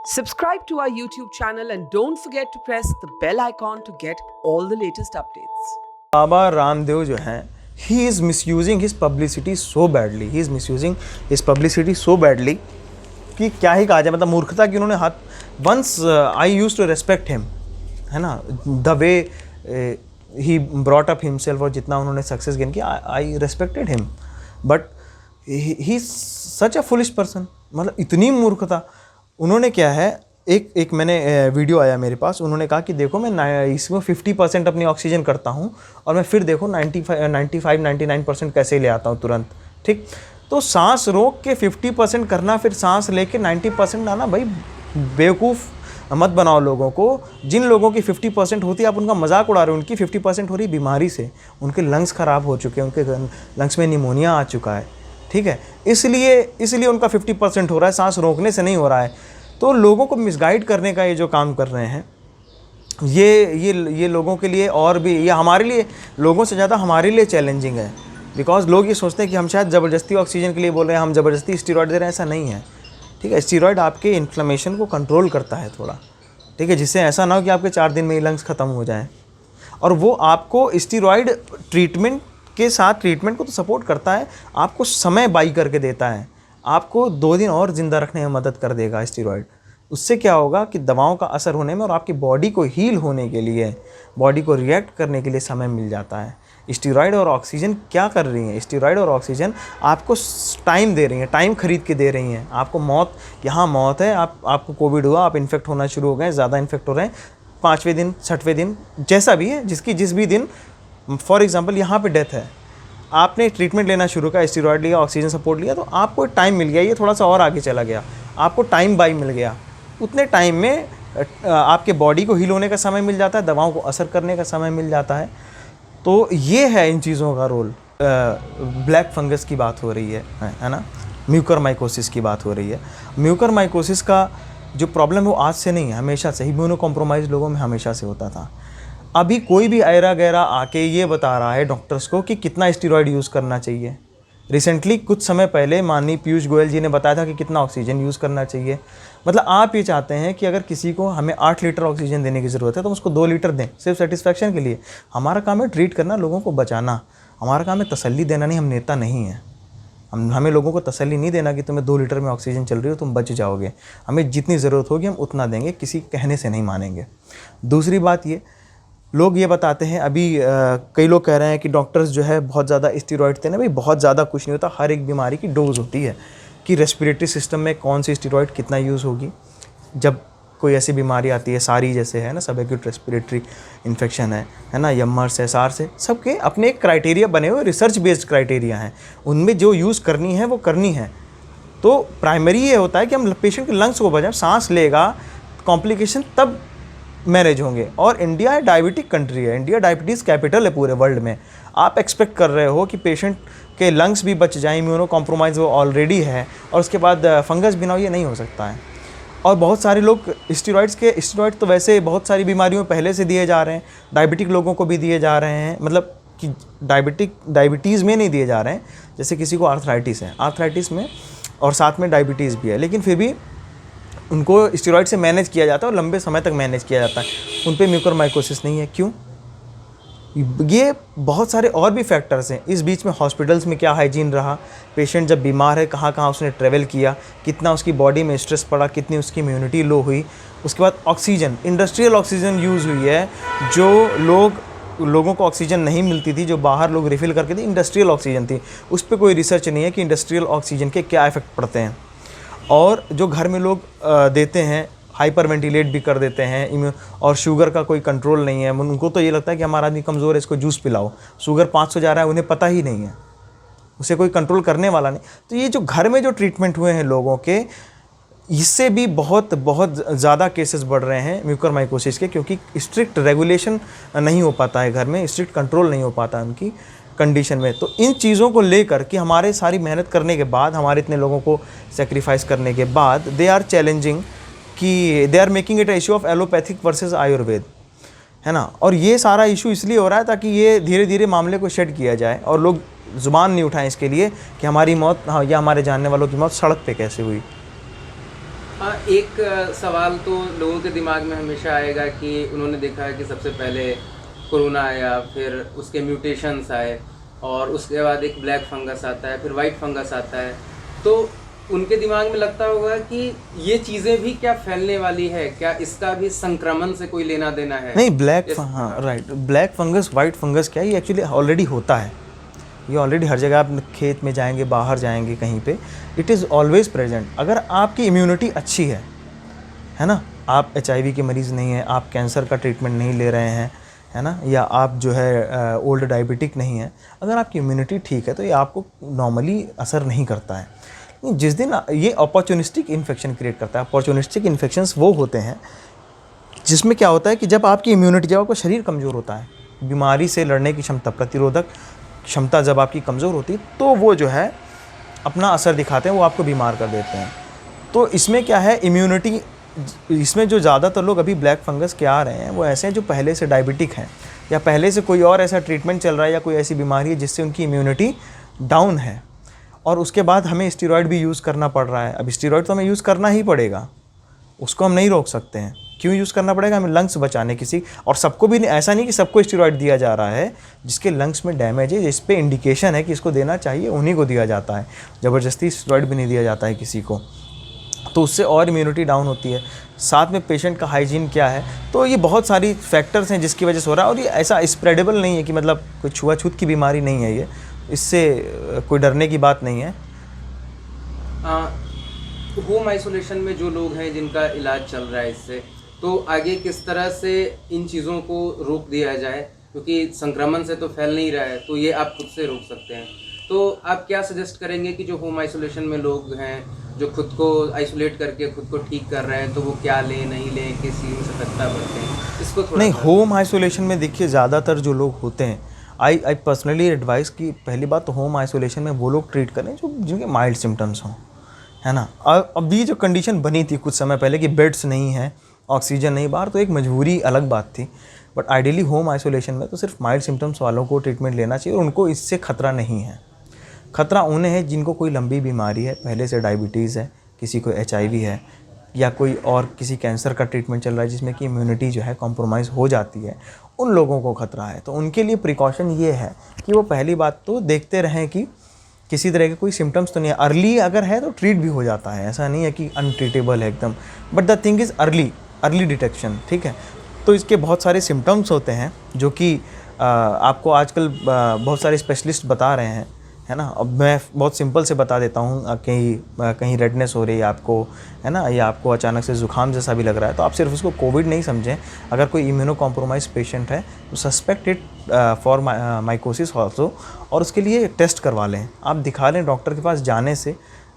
Subscribe to our YouTube channel and don't forget to press the bell icon to get all the latest updates. Baba Ramdev जो हैं, he is misusing his publicity so badly. He is misusing his publicity so badly कि क्या ही कहा जाए, मतलब मूर्खता की उन्होंने हाथ. Once I used to respect him, है ना, the way he brought up himself और जितना उन्होंने सक्सेस गेन किया, I respected him. But he is such a foolish person. मतलब इतनी मूर्खता. उन्होंने क्या है, एक मैंने वीडियो आया मेरे पास, उन्होंने कहा कि देखो मैं इसमें 50% अपनी ऑक्सीजन करता हूँ और मैं फिर देखो 95-99% कैसे ले आता हूँ तुरंत. ठीक, तो सांस रोक के 50% करना, फिर सांस लेके 90% लाना, भाई बेवकूफ़ मत बनाओ लोगों को. जिन लोगों की 50% होती है आप उनका मजाक उड़ा रहे हो. उनकी 50% हो रही बीमारी से, उनके लंग्स ख़राब हो चुके हैं, उनके लंग्स में निमोनिया आ चुका है. ठीक है, इसलिए उनका 50% हो रहा है, सांस रोकने से नहीं हो रहा है. तो लोगों को मिसगाइड करने का ये जो काम कर रहे हैं, ये लोगों के लिए, और भी ये हमारे लिए, लोगों से ज़्यादा हमारे लिए चैलेंजिंग है. बिकॉज लोग ये सोचते हैं कि हम शायद ज़बरदस्ती ऑक्सीजन के लिए बोल रहे हैं, हम ज़बरदस्ती स्टीरॉयड दे रहे हैं. ऐसा नहीं है. ठीक है, स्टीरॉयड आपके इन्फ्लेमेशन को कंट्रोल करता है थोड़ा. ठीक है, जिससे ऐसा ना हो कि आपके 4 दिन में ही लंग्स ख़त्म हो जाएँ. और वो आपको स्टीरॉयड ट्रीटमेंट के साथ, ट्रीटमेंट को तो सपोर्ट करता है, आपको समय बाई करके देता है. आपको 2 दिन और ज़िंदा रखने में मदद कर देगा स्टीरॉयड. उससे क्या होगा कि दवाओं का असर होने में और आपकी बॉडी को हील होने के लिए, बॉडी को रिएक्ट करने के लिए समय मिल जाता है. स्टीरॉयड और ऑक्सीजन क्या कर रही हैं? स्टीरॉयड और ऑक्सीजन आपको टाइम दे रही हैं, टाइम खरीद के दे रही हैं. आपको मौत, यहाँ मौत है, आपको कोविड हुआ, आप इन्फेक्ट होना शुरू हो गए, ज़्यादा इन्फेक्ट हो रहे हैं, 5वें दिन 6वें दिन जैसा भी है, जिस भी दिन, फॉर एग्जांपल यहाँ पे डेथ है, आपने ट्रीटमेंट लेना शुरू किया, स्टीरॉयड लिया, ऑक्सीजन सपोर्ट लिया, तो आपको टाइम मिल गया, ये थोड़ा सा और आगे चला गया, आपको टाइम बाई मिल गया. उतने टाइम में आपके बॉडी को हील होने का समय मिल जाता है, दवाओं को असर करने का समय मिल जाता है. तो ये है इन चीज़ों का रोल. ब्लैक फंगस की बात हो रही है ना, म्यूकरमाइकोसिस की बात हो रही है. म्यूकरमाइकोसिस का जो प्रॉब्लम है वो आज से नहीं है, हमेशा से, इम्यूनोकॉम्प्रोमाइज लोगों में हमेशा से होता था. अभी कोई भी ऐरा गैरा आके ये बता रहा है डॉक्टर्स को कि कितना स्टीरॉयड यूज़ करना चाहिए. रिसेंटली कुछ समय पहले माननीय पीयूष गोयल जी ने बताया था कि कितना ऑक्सीजन यूज़ करना चाहिए. मतलब आप ये चाहते हैं कि अगर किसी को हमें 8 लीटर ऑक्सीजन देने की ज़रूरत है तो उसको 2 लीटर दें, सिर्फ सेटिस्फैक्शन के लिए. हमारा काम है ट्रीट करना, लोगों को बचाना. हमारा काम है तसल्ली देना नहीं. हम नेता नहीं हैं. हमें लोगों को तसल्ली नहीं देना कि तुम्हें 2 लीटर में ऑक्सीजन चल रही हो, तुम बच जाओगे. हमें जितनी ज़रूरत होगी हम उतना देंगे, किसी कहने से नहीं मानेंगे. दूसरी बात ये, लोग ये बताते हैं, अभी कई लोग कह रहे हैं कि डॉक्टर्स जो है बहुत ज़्यादा स्टीरॉयड देना. भाई बहुत ज़्यादा कुछ नहीं होता, हर एक बीमारी की डोज होती है कि रेस्पिरेटरी सिस्टम में कौन सी स्टीरॉयड कितना यूज़ होगी. जब कोई ऐसी बीमारी आती है, सारी जैसे है ना, सब एक्यूट रेस्पिरेटरी इन्फेक्शन है ना, यमर्स है, सार्स है, सबके अपने एक क्राइटेरिया बने हुए, रिसर्च बेस्ड क्राइटेरिया हैं. उनमें जो यूज़ करनी है वो करनी है. तो प्राइमरी ये होता है कि हम पेशेंट के लंग्स को बचाएं. सांस लेगा, कॉम्प्लिकेशन तब मैनेज होंगे. और इंडिया है डायबिटिक कंट्री है, इंडिया डायबिटीज़ कैपिटल है पूरे वर्ल्ड में. आप एक्सपेक्ट कर रहे हो कि पेशेंट के लंग्स भी बच जाएं, इम्यूनो कॉम्प्रोमाइज़ वो ऑलरेडी है, और उसके बाद फंगस भी ना हो, ये नहीं हो सकता है. और बहुत सारे लोग स्टीरॉयड तो वैसे बहुत सारी बीमारियों में पहले से दिए जा रहे हैं, डायबिटिक लोगों को भी दिए जा रहे हैं. मतलब कि डायबिटीज़ में नहीं दिए जा रहे हैं. जैसे किसी को आर्थराइटिस है, आर्थराइटिस में और साथ में डायबिटीज़ भी है, लेकिन फिर भी उनको स्टीरॉयड से मैनेज किया जाता है और लंबे समय तक मैनेज किया जाता है. उन पे म्यूकरमाइकोसिस नहीं है. क्यों? ये बहुत सारे और भी फैक्टर्स हैं. इस बीच में हॉस्पिटल्स में क्या हाइजीन रहा, पेशेंट जब बीमार है कहाँ कहाँ उसने ट्रैवल किया, कितना उसकी बॉडी में स्ट्रेस पड़ा, कितनी उसकी इम्यूनिटी लो हुई. उसके बाद ऑक्सीजन, इंडस्ट्रियल ऑक्सीजन यूज़ हुई है. जो लोगों को ऑक्सीजन नहीं मिलती थी, जो बाहर लोग रिफ़िल करके थे, इंडस्ट्रियल ऑक्सीजन थी. उस पर कोई रिसर्च नहीं है कि इंडस्ट्रियल ऑक्सीजन के क्या इफ़ेक्ट पड़ते हैं. और जो घर में लोग देते हैं, हाइपर वेंटिलेट भी कर देते हैं, और शुगर का कोई कंट्रोल नहीं है. उनको तो ये लगता है कि हमारा आदमी कमज़ोर है, इसको जूस पिलाओ. शुगर 500 जा रहा है, उन्हें पता ही नहीं है, उसे कोई कंट्रोल करने वाला नहीं. तो ये जो घर में जो ट्रीटमेंट हुए हैं लोगों के, इससे भी बहुत ज़्यादा केसेस बढ़ रहे हैं म्यूकरमाइकोसिस के, क्योंकि स्ट्रिक्ट रेगुलेशन नहीं हो पाता है घर में, स्ट्रिक्ट कंट्रोल नहीं हो पाता उनकी कंडीशन में. तो इन चीज़ों को लेकर कि हमारे सारी मेहनत करने के बाद, हमारे इतने लोगों को सेक्रीफाइस करने के बाद, दे आर चैलेंजिंग कि they are making it issue of allopathic versus Ayurveda, है ना. और ये सारा इशू इसलिए हो रहा है ताकि ये धीरे धीरे मामले को शेड किया जाए और लोग ज़ुबान नहीं उठाएं इसके लिए कि हमारी मौत, हाँ, या हमारे जानने वालों की मौत सड़क पे कैसे हुई. हाँ, एक सवाल तो लोगों के दिमाग में हमेशा आएगा कि उन्होंने देखा है कि सबसे पहले कोरोना आया, फिर उसके म्यूटेशंस आए और उसके बाद एक ब्लैक फंगस आता है, फिर वाइट फंगस आता है। तो उनके दिमाग में लगता होगा कि ये चीज़ें भी क्या फैलने वाली है, क्या इसका भी संक्रमण से कोई लेना देना है? नहीं, हाँ right, black fungus white fungus क्या है, ये एक्चुअली ऑलरेडी होता है। ये ऑलरेडी हर जगह, आप खेत में जाएंगे, बाहर जाएंगे कहीं पे, इट इज़ ऑलवेज प्रेजेंट। अगर आपकी इम्यूनिटी अच्छी है ना, आप HIV के मरीज़ नहीं हैं, आप कैंसर का ट्रीटमेंट नहीं ले रहे हैं, है ना, या आप जो है ओल्ड डायबिटिक नहीं है, अगर आपकी इम्यूनिटी ठीक है तो ये आपको नॉर्मली असर नहीं करता है। जिस दिन ये अपॉर्चुनिस्टिक इन्फेक्शन क्रिएट करता है, अपॉर्चुनिस्टिक इन्फेक्शंस वो होते हैं जिसमें क्या होता है कि जब आपकी इम्यूनिटी, जब आपका शरीर कमज़ोर होता है, बीमारी से लड़ने की क्षमता, प्रतिरोधक क्षमता जब आपकी कमज़ोर होती है, तो वो जो है अपना असर दिखाते हैं, वो आपको बीमार कर देते हैं। तो इसमें क्या है, इम्यूनिटी, इसमें जो ज़्यादातर लोग अभी ब्लैक फंगस के आ रहे हैं वो ऐसे हैं जो पहले से डायबिटिक हैं, या पहले से कोई और ऐसा ट्रीटमेंट चल रहा है, या कोई ऐसी बीमारी है जिससे उनकी इम्यूनिटी डाउन है, और उसके बाद हमें स्टेरॉइड भी यूज़ करना पड़ रहा है। अब स्टेरॉइड तो हमें यूज़ करना ही पड़ेगा, उसको हम नहीं रोक सकते हैं। क्यों यूज़ करना पड़ेगा? हमें लंग्स बचाने किसी, और सबको भी ऐसा नहीं कि सबको स्टेरॉइड दिया जा रहा है। जिसके लंग्स में डैमेज है, जिस पे इंडिकेशन है कि इसको देना चाहिए, उन्हीं को दिया जाता है। ज़बरदस्ती स्टेरॉइड भी नहीं दिया जाता है किसी को, तो उससे और इम्यूनिटी डाउन होती है। साथ में पेशेंट का हाइजीन क्या है, तो ये बहुत सारी फैक्टर्स हैं जिसकी वजह से हो रहा है। और ये ऐसा स्प्रेडेबल नहीं है कि मतलब कोई छुआछूत की बीमारी नहीं है, ये इससे कोई डरने की बात नहीं है। होम आइसोलेशन में जो लोग हैं जिनका इलाज चल रहा है इससे, तो आगे किस तरह से इन चीज़ों को रोक दिया जाए? क्योंकि संक्रमण से तो फैल नहीं रहा है, तो ये आप खुद से रोक सकते हैं। तो आप क्या सजेस्ट करेंगे कि जो होम आइसोलेशन में लोग हैं, जो खुद को आइसोलेट करके खुद को ठीक कर रहे हैं, तो वो क्या लें, नहीं लें, किस चीज़ में सतर्कता बरतें, इसको थोड़ा? नहीं, होम आइसोलेशन में देखिए ज़्यादातर जो लोग होते हैं, आई पर्सनली एडवाइस कि पहली बात तो होम आइसोलेशन में वो लोग ट्रीट करें जो जिनके माइल्ड सिम्टम्स हों, है ना। अभी जो कंडीशन बनी थी कुछ समय पहले कि बेड्स नहीं हैं, ऑक्सीजन नहीं बाहर, तो एक मजबूरी अलग बात थी। बट आइडियली होम आइसोलेशन में तो सिर्फ माइल्ड सिम्टम्स वालों को ट्रीटमेंट लेना चाहिए, और उनको इससे खतरा नहीं है। खतरा उन्हें है जिनको कोई लंबी बीमारी है, पहले से डायबिटीज़ है, किसी को HIV है, या कोई और किसी कैंसर का ट्रीटमेंट चल रहा है जिसमें कि इम्यूनिटी जो है कॉम्प्रोमाइज़ हो जाती है, उन लोगों को खतरा है। तो उनके लिए प्रिकॉशन ये है कि वो पहली बात तो देखते रहें कि किसी तरह के कोई सिम्टम्स तो नहीं है। अर्ली अगर है तो ट्रीट भी हो जाता है, ऐसा नहीं है कि अनट्रीटेबल है एकदम। But the thing is early detection, ठीक है। तो इसके बहुत सारे सिम्टम्स होते हैं जो कि आपको आजकल बहुत सारे स्पेशलिस्ट बता रहे हैं, है ना। अब मैं बहुत सिंपल से बता देता हूँ, कहीं रेडनेस हो रही है आपको, है ना, या आपको अचानक से ज़ुकाम जैसा भी लग रहा है, तो आप सिर्फ उसको कोविड नहीं समझें। अगर कोई इम्यूनो कॉम्प्रोमाइज पेशेंट है तो suspect it for mycosis also, और उसके लिए टेस्ट करवा लें, आप दिखा लें डॉक्टर के पास जाने से,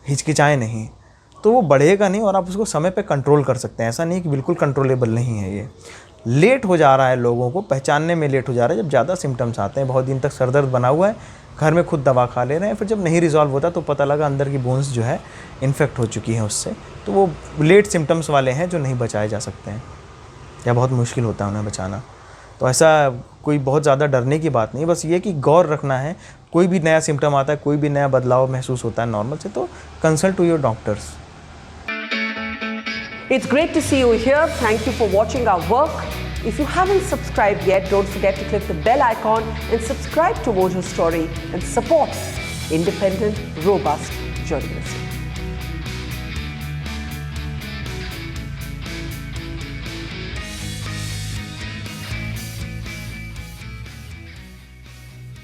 हिचकिचाएँ नहीं, तो वो बढ़ेगा नहीं और आप उसको समय पे कंट्रोल कर सकते हैं। ऐसा नहीं कि बिल्कुल कंट्रोलेबल नहीं है। ये लेट हो जा रहा है, लोगों को पहचानने में लेट हो जा रहा है। जब ज़्यादा सिम्टम्स आते हैं, बहुत दिन तक सर दर्द बना हुआ है, घर में खुद दवा खा ले रहे हैं, फिर जब नहीं रिजॉल्व होता तो पता लगा अंदर की बोन्स जो है इन्फेक्ट हो चुकी हैं उससे, तो वो लेट सिम्टम्स वाले हैं जो नहीं बचाए जा सकते हैं, या बहुत मुश्किल होता है उन्हें बचाना। तो ऐसा कोई बहुत ज़्यादा डरने की बात नहीं, बस ये कि गौर रखना है। कोई भी नया सिम्टम आता है, कोई भी नया बदलाव महसूस होता है नॉर्मल से, तो consult to your doctors. It's great to see you here. Thank you for watching our work. If you haven't subscribed yet, don't forget to click the bell icon and subscribe to Mojo Story and support independent, robust journalism.